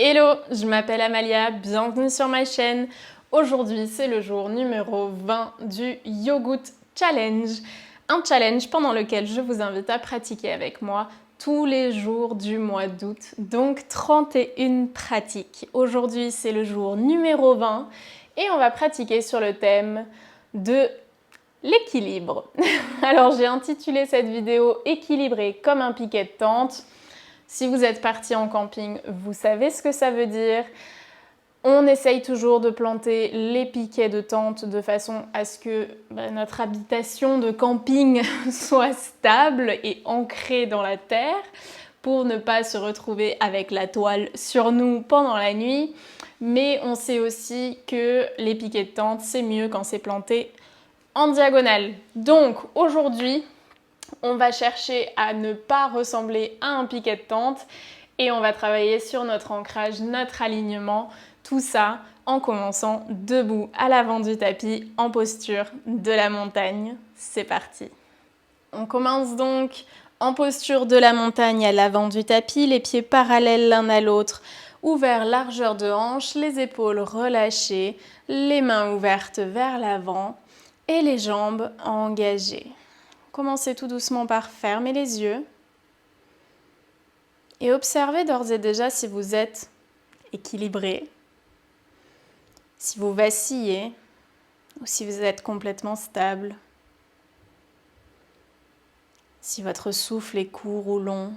Hello, je m'appelle Amalia, bienvenue sur ma chaîne. Aujourd'hui, c'est le jour numéro 20 du Yogout Challenge. Un challenge pendant lequel je vous invite à pratiquer avec moi tous les jours du mois d'août, donc 31 pratiques. Aujourd'hui, c'est le jour numéro 20 et on va pratiquer sur le thème de l'équilibre. Alors, j'ai intitulé cette vidéo « Équilibrer comme un piquet de tente ». Si vous êtes parti en camping, vous savez ce que ça veut dire. On essaye toujours de planter les piquets de tente de façon à ce que notre habitation de camping soit stable et ancrée dans la terre pour ne pas se retrouver avec la toile sur nous pendant la nuit. Mais on sait aussi que les piquets de tente, c'est mieux quand c'est planté en diagonale. Donc aujourd'hui, on va chercher à ne pas ressembler à un piquet de tente et on va travailler sur notre ancrage, notre alignement, tout ça en commençant debout à l'avant du tapis en posture de la montagne. C'est parti. On commence donc en posture de la montagne à l'avant du tapis, les pieds parallèles l'un à l'autre, ouverts largeur de hanche, les épaules relâchées, les mains ouvertes vers l'avant et les jambes engagées. Commencez tout doucement par fermer les yeux et observez d'ores et déjà si vous êtes équilibré, si vous vacillez ou si vous êtes complètement stable, si votre souffle est court ou long.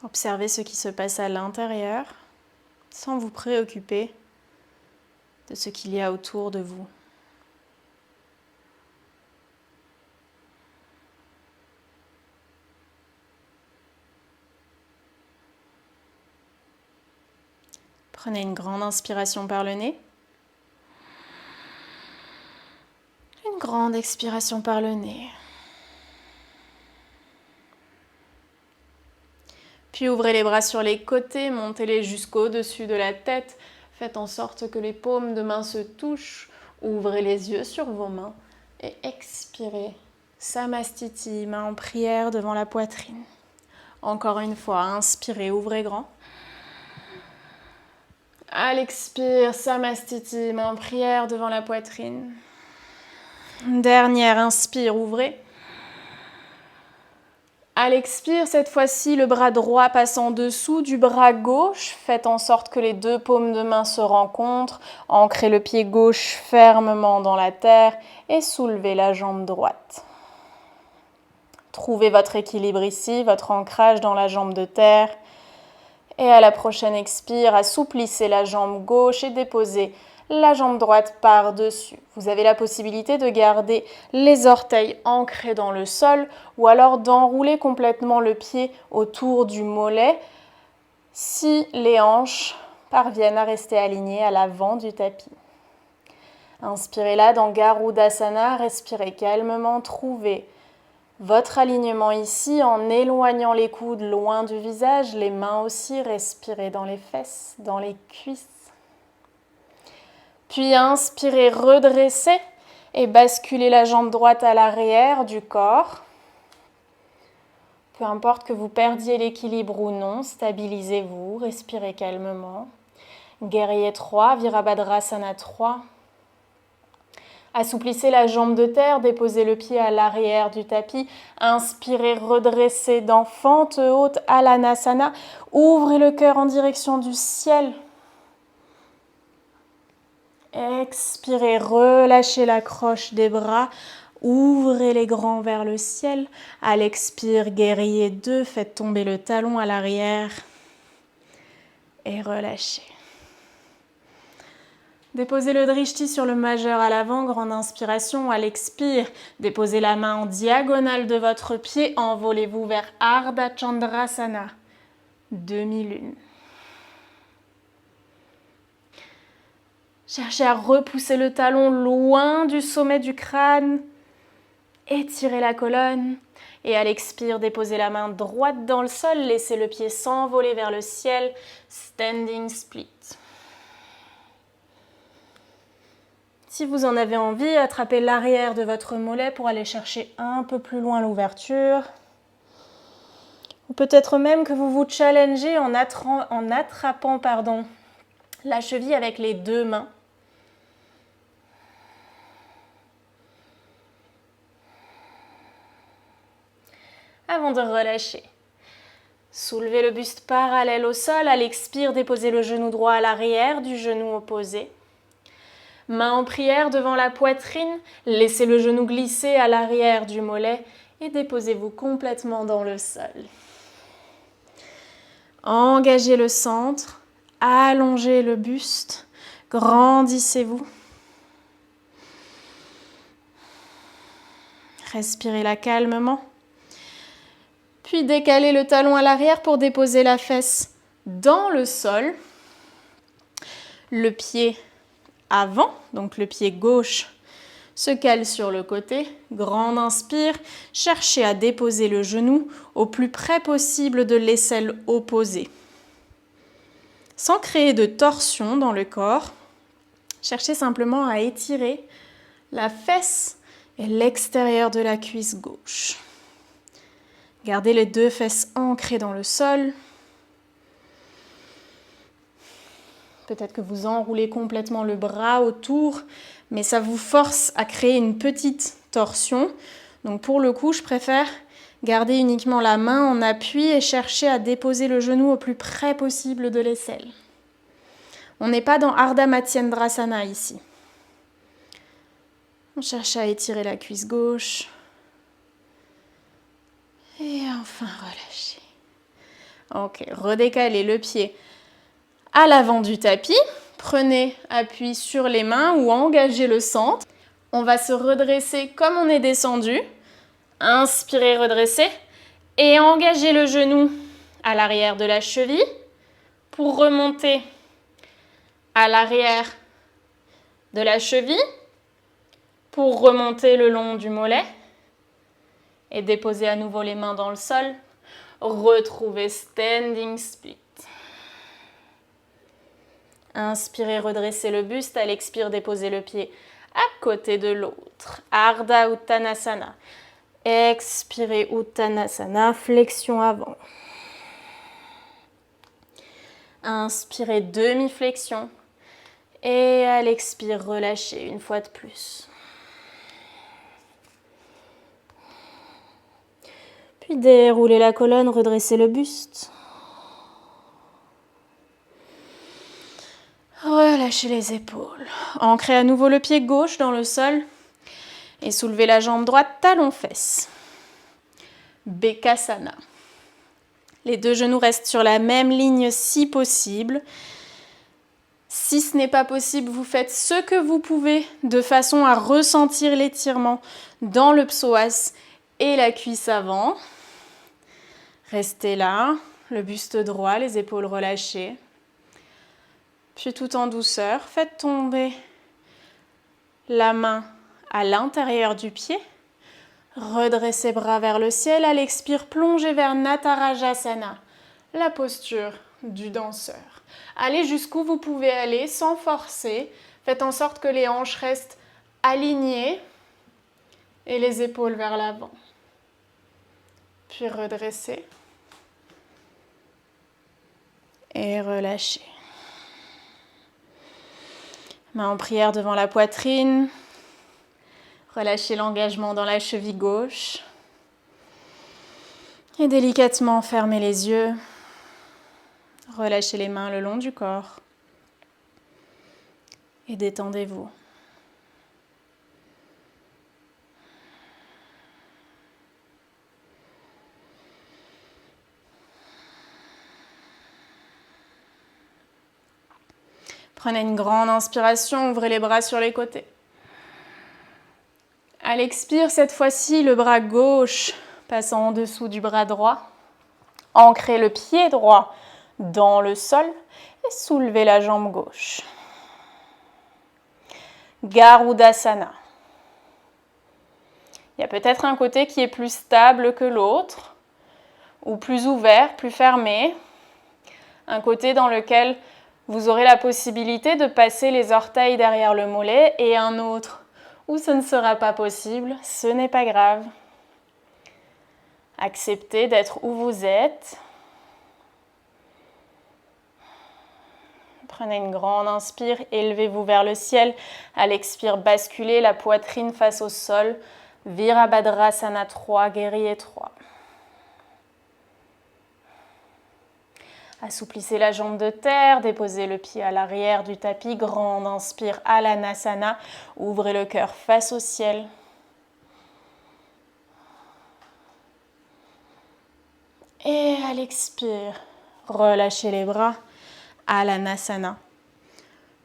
Observez ce qui se passe à l'intérieur sans vous préoccuper de ce qu'il y a autour de vous. Prenez une grande inspiration par le nez. Une grande expiration par le nez. Puis ouvrez les bras sur les côtés, montez-les jusqu'au-dessus de la tête. Faites en sorte que les paumes de main se touchent. Ouvrez les yeux sur vos mains et expirez. Samastiti, main en prière devant la poitrine. Encore une fois, inspirez, ouvrez grand. À l'expire, Samastiti, main en prière devant la poitrine. Dernière, inspire, ouvrez. À l'expire, cette fois-ci, le bras droit passe en dessous du bras gauche. Faites en sorte que les deux paumes de main se rencontrent. Ancrez le pied gauche fermement dans la terre et soulevez la jambe droite. Trouvez votre équilibre ici, votre ancrage dans la jambe de terre. Et à la prochaine expire, assouplissez la jambe gauche et déposez la jambe droite par-dessus. Vous avez la possibilité de garder les orteils ancrés dans le sol ou alors d'enrouler complètement le pied autour du mollet si les hanches parviennent à rester alignées à l'avant du tapis. Inspirez là dans Garudasana, respirez calmement, trouvez votre alignement ici en éloignant les coudes loin du visage, les mains aussi, respirez dans les fesses, dans les cuisses. Puis inspirez, redressez et basculez la jambe droite à l'arrière du corps. Peu importe que vous perdiez l'équilibre ou non, stabilisez-vous, respirez calmement. Guerrier 3, Virabhadrasana 3. Assouplissez la jambe de terre, déposez le pied à l'arrière du tapis. Inspirez, redressez dans fente haute à l'Anasana. Ouvrez le cœur en direction du ciel. Expirez, relâchez la croche des bras. Ouvrez les grands vers le ciel. À l'expire, guerrier 2, faites tomber le talon à l'arrière. Et relâchez. Déposez le drishti sur le majeur à l'avant, grande inspiration. À l'expire, déposez la main en diagonale de votre pied. Envolez-vous vers Ardha Chandrasana, demi-lune. Cherchez à repousser le talon loin du sommet du crâne. Étirez la colonne. Et à l'expire, déposez la main droite dans le sol. Laissez le pied s'envoler vers le ciel. Standing split. Si vous en avez envie, attrapez l'arrière de votre mollet pour aller chercher un peu plus loin l'ouverture. Ou peut-être même que vous vous challengez en attrapant la cheville avec les deux mains. Avant de relâcher. Soulevez le buste parallèle au sol. À l'expire, déposez le genou droit à l'arrière du genou opposé. Main en prière devant la poitrine. Laissez le genou glisser à l'arrière du mollet et déposez-vous complètement dans le sol. Engagez le centre. Allongez le buste. Grandissez-vous. Respirez là calmement. Puis décalez le talon à l'arrière pour déposer la fesse dans le sol. Le pied avant, donc le pied gauche, se cale sur le côté. Grande inspire. Cherchez à déposer le genou au plus près possible de l'aisselle opposée. Sans créer de torsion dans le corps, cherchez simplement à étirer la fesse et l'extérieur de la cuisse gauche. Gardez les deux fesses ancrées dans le sol. Peut-être que vous enroulez complètement le bras autour, mais ça vous force à créer une petite torsion. Donc pour le coup, je préfère garder uniquement la main en appui et chercher à déposer le genou au plus près possible de l'aisselle. On n'est pas dans Ardha Matsyendrasana ici. On cherche à étirer la cuisse gauche. Et enfin relâcher. Ok, redécalez le pied à l'avant du tapis. Prenez appui sur les mains ou engagez le centre. On va se redresser comme on est descendu. Inspirez, redressez. Et engagez le genou à l'arrière de la cheville pour remonter à l'arrière de la cheville pour remonter le long du mollet et déposer à nouveau les mains dans le sol. Retrouvez standing split. Inspirez, redressez le buste. À l'expire, déposez le pied à côté de l'autre. Ardha Uttanasana. Expirez Uttanasana, flexion avant. Inspirez, demi-flexion. Et à l'expire, relâchez une fois de plus. Puis déroulez la colonne, redressez le buste. Relâchez les épaules. Ancrez à nouveau le pied gauche dans le sol. Et soulevez la jambe droite, talon-fesse. Bekasana. Les deux genoux restent sur la même ligne si possible. Si ce n'est pas possible, vous faites ce que vous pouvez de façon à ressentir l'étirement dans le psoas et la cuisse avant. Restez là, le buste droit, les épaules relâchées. Puis tout en douceur, faites tomber la main à l'intérieur du pied. Redressez bras vers le ciel. À l'expire, plongez vers Natarajasana, la posture du danseur. Allez jusqu'où vous pouvez aller sans forcer. Faites en sorte que les hanches restent alignées et les épaules vers l'avant. Puis redressez et relâchez. Main en prière devant la poitrine. Relâchez l'engagement dans la cheville gauche. Et délicatement fermez les yeux. Relâchez les mains le long du corps. Et détendez-vous. Prenez une grande inspiration, ouvrez les bras sur les côtés. À l'expire, cette fois-ci, le bras gauche passant en dessous du bras droit. Ancrez le pied droit dans le sol et soulevez la jambe gauche. Garudasana. Il y a peut-être un côté qui est plus stable que l'autre, ou plus ouvert, plus fermé. Un côté dans lequel Vous aurez la possibilité de passer les orteils derrière le mollet et un autre où ce ne sera pas possible, ce n'est pas grave. Acceptez d'être où vous êtes. Prenez une grande inspire, élevez-vous vers le ciel. À l'expire, basculez la poitrine face au sol. Virabhadrasana 3, guerrier 3. Assouplissez la jambe de terre, déposez le pied à l'arrière du tapis. Grande inspire, Alanasana. Ouvrez le cœur face au ciel. Et à l'expire, relâchez les bras. Alanasana.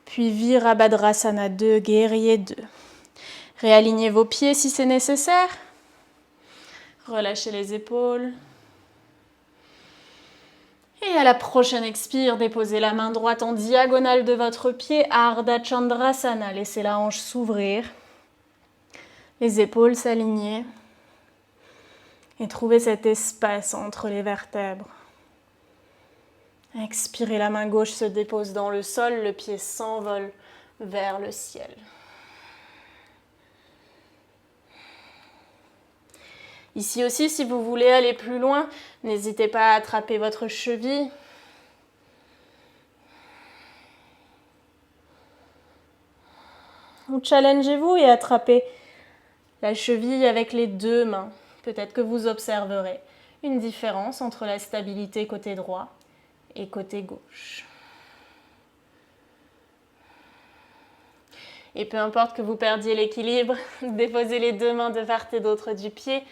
Puis Virabhadrasana 2, guerrier 2. Réalignez vos pieds si c'est nécessaire. Relâchez les épaules. Et à la prochaine expire, déposez la main droite en diagonale de votre pied, Ardha Chandrasana. Laissez la hanche s'ouvrir, les épaules s'aligner et trouvez cet espace entre les vertèbres. Expirez, la main gauche se dépose dans le sol, le pied s'envole vers le ciel. Ici aussi, si vous voulez aller plus loin, n'hésitez pas à attraper votre cheville. Challengez-vous et attrapez la cheville avec les deux mains. Peut-être que vous observerez une différence entre la stabilité côté droit et côté gauche. Et peu importe que vous perdiez l'équilibre, déposez les deux mains de part et d'autre du pied.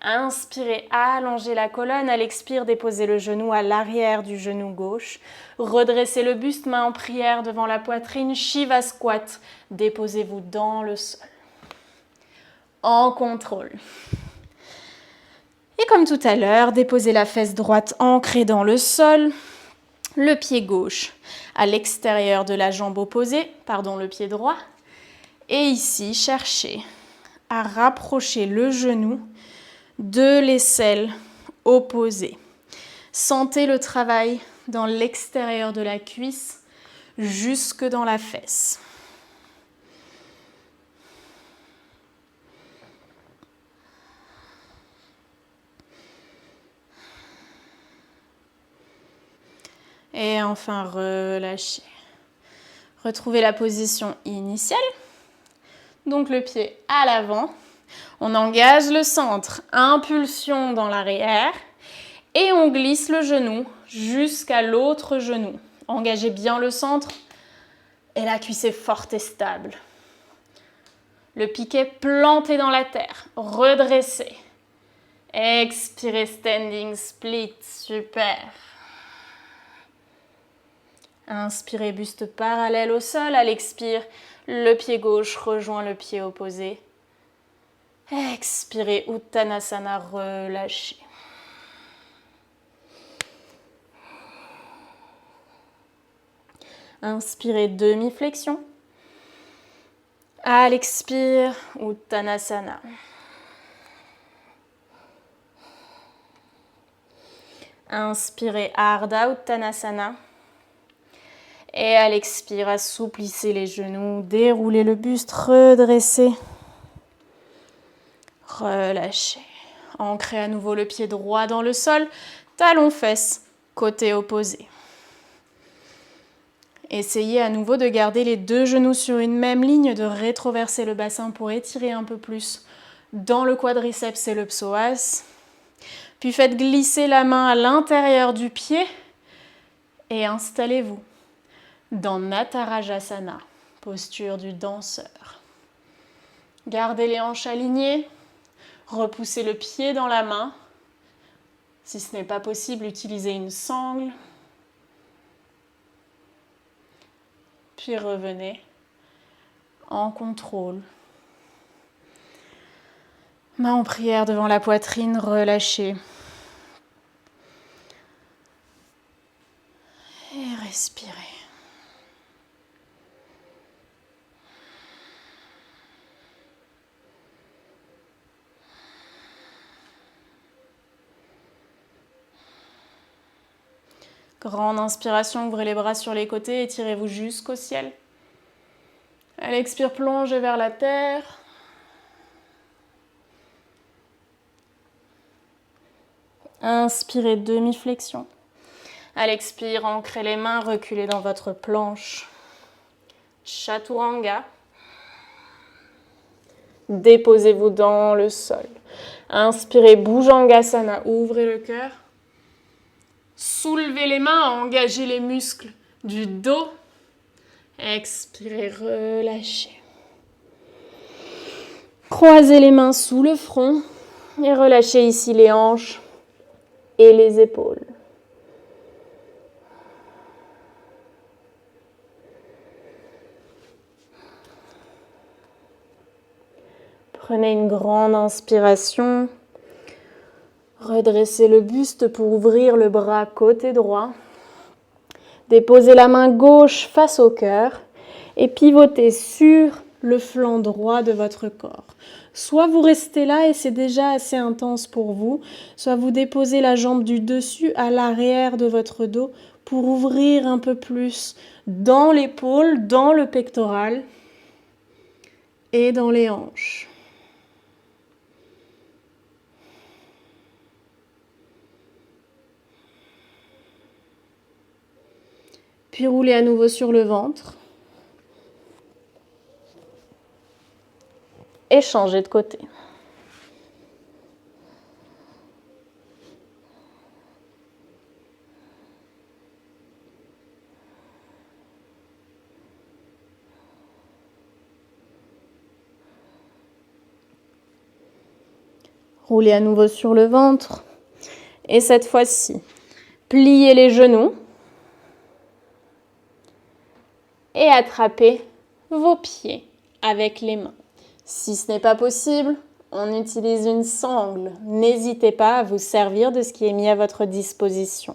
Inspirez, allongez la colonne. À l'expire, déposez le genou à l'arrière du genou gauche. Redressez le buste, main en prière devant la poitrine. Shiva Squat. Déposez-vous dans le sol. En contrôle. Et comme tout à l'heure, déposez la fesse droite ancrée dans le sol. Le pied gauche à l'extérieur de la jambe opposée, le pied droit. Et ici, cherchez à rapprocher le genou de l'aisselle opposée. Sentez le travail dans l'extérieur de la cuisse jusque dans la fesse. Et enfin, relâchez. Retrouvez la position initiale. Donc le pied à l'avant. On engage le centre, impulsion dans l'arrière. Et on glisse le genou jusqu'à l'autre genou. Engagez bien le centre. Et la cuisse est forte et stable. Le piquet planté dans la terre. Redressez. Expirez, standing split. Super. Inspirez, buste parallèle au sol. À l'expire, le pied gauche rejoint le pied opposé. Expirez, Uttanasana, relâchez. Inspirez, demi-flexion. À l'expire, Uttanasana. Inspirez, Ardha Uttanasana. Et à l'expire, assouplissez les genoux, déroulez le buste, redressez. Relâchez. Ancrez à nouveau le pied droit dans le sol, talon fesses, côté opposé. Essayez à nouveau de garder les deux genoux sur une même ligne, de rétroverser le bassin pour étirer un peu plus dans le quadriceps et le psoas. Puis faites glisser la main à l'intérieur du pied et installez-vous dans Natarajasana, posture du danseur. Gardez les hanches alignées, repoussez le pied dans la main. Si ce n'est pas possible, utilisez une sangle. Puis revenez en contrôle. Main en prière devant la poitrine, relâchez. Et respirez. Grande inspiration, ouvrez les bras sur les côtés, étirez-vous jusqu'au ciel. À l'expire, plongez vers la terre. Inspirez, demi-flexion. À l'expire, ancrez les mains, reculez dans votre planche. Chaturanga. Déposez-vous dans le sol. Inspirez, Bhujangasana, ouvrez le cœur. Soulevez les mains, engagez les muscles du dos. Expirez, relâchez. Croisez les mains sous le front et relâchez ici les hanches et les épaules. Prenez une grande inspiration. Redressez le buste pour ouvrir le bras côté droit. Déposez la main gauche face au cœur et pivotez sur le flanc droit de votre corps. Soit vous restez là et c'est déjà assez intense pour vous, soit vous déposez la jambe du dessus à l'arrière de votre dos pour ouvrir un peu plus dans l'épaule, dans le pectoral et dans les hanches. Puis roulez à nouveau sur le ventre. Et changez de côté. Roulez à nouveau sur le ventre. Et cette fois-ci, pliez les genoux. Et attrapez vos pieds avec les mains. Si ce n'est pas possible, on utilise une sangle. N'hésitez pas à vous servir de ce qui est mis à votre disposition.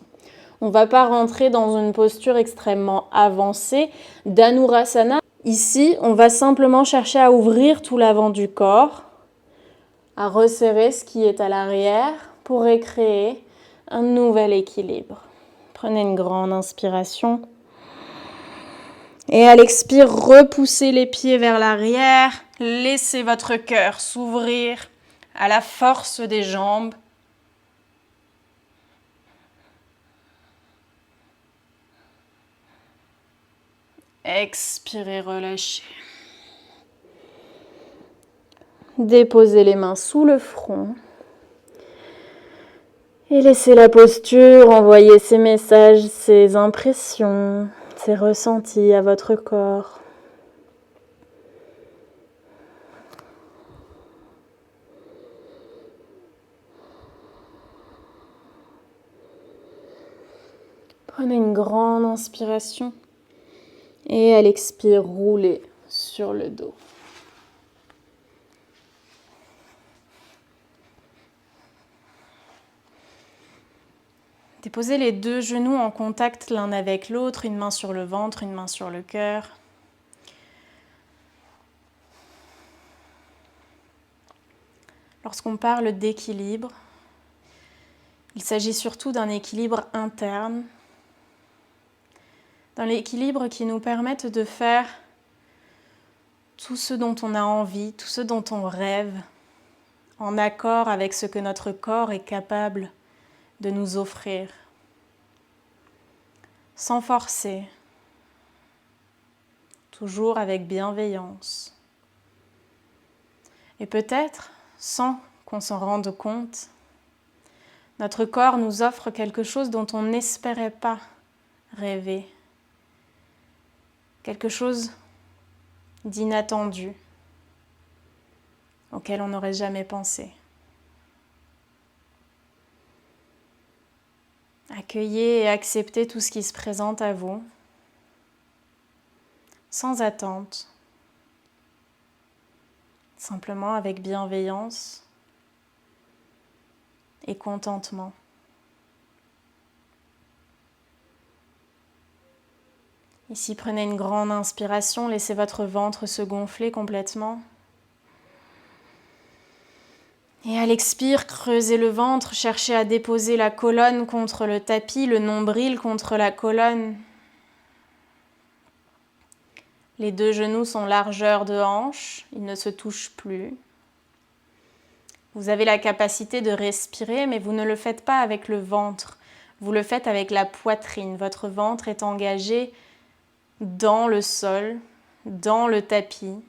On ne va pas rentrer dans une posture extrêmement avancée d'Anurasana. Ici, on va simplement chercher à ouvrir tout l'avant du corps, à resserrer ce qui est à l'arrière pour recréer un nouvel équilibre. Prenez une grande inspiration. Et à l'expire, repoussez les pieds vers l'arrière. Laissez votre cœur s'ouvrir à la force des jambes. Expirez, relâchez. Déposez les mains sous le front. Et laissez la posture envoyer ces messages, ces impressions, ces ressentis à votre corps. Prenez une grande inspiration et à l'expire, roulez sur le dos. Déposez les deux genoux en contact l'un avec l'autre, une main sur le ventre, une main sur le cœur. Lorsqu'on parle d'équilibre, il s'agit surtout d'un équilibre interne, d'un équilibre qui nous permette de faire tout ce dont on a envie, tout ce dont on rêve, en accord avec ce que notre corps est capable de nous offrir, sans forcer, toujours avec bienveillance. Et peut-être, sans qu'on s'en rende compte, notre corps nous offre quelque chose dont on n'espérait pas rêver, quelque chose d'inattendu, auquel on n'aurait jamais pensé. Accueillez et acceptez tout ce qui se présente à vous, sans attente, simplement avec bienveillance et contentement. Ici, prenez une grande inspiration, laissez votre ventre se gonfler complètement. Et à l'expire, creusez le ventre, cherchez à déposer la colonne contre le tapis, le nombril contre la colonne. Les deux genoux sont largeur de hanche, ils ne se touchent plus. Vous avez la capacité de respirer, mais vous ne le faites pas avec le ventre. Vous le faites avec la poitrine. Votre ventre est engagé dans le sol, dans le tapis.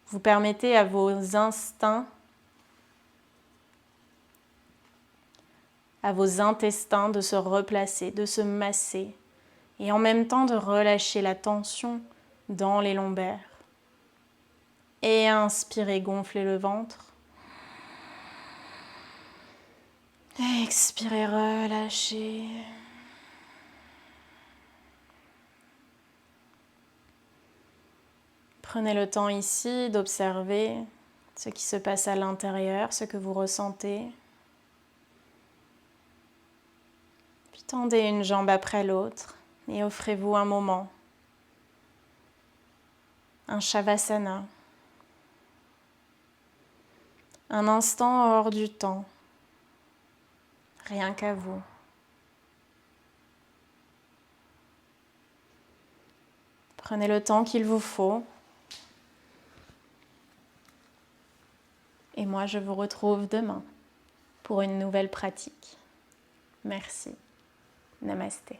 Vous permettez à vos instincts, à vos intestins de se replacer, de se masser et en même temps de relâcher la tension dans les lombaires. Et inspirez, gonflez le ventre. Expirez, relâchez. Prenez le temps ici d'observer ce qui se passe à l'intérieur, ce que vous ressentez. Puis tendez une jambe après l'autre et offrez-vous un moment, un Shavasana, un instant hors du temps, rien qu'à vous. Prenez le temps qu'il vous faut. Et moi, je vous retrouve demain pour une nouvelle pratique. Merci. Namasté.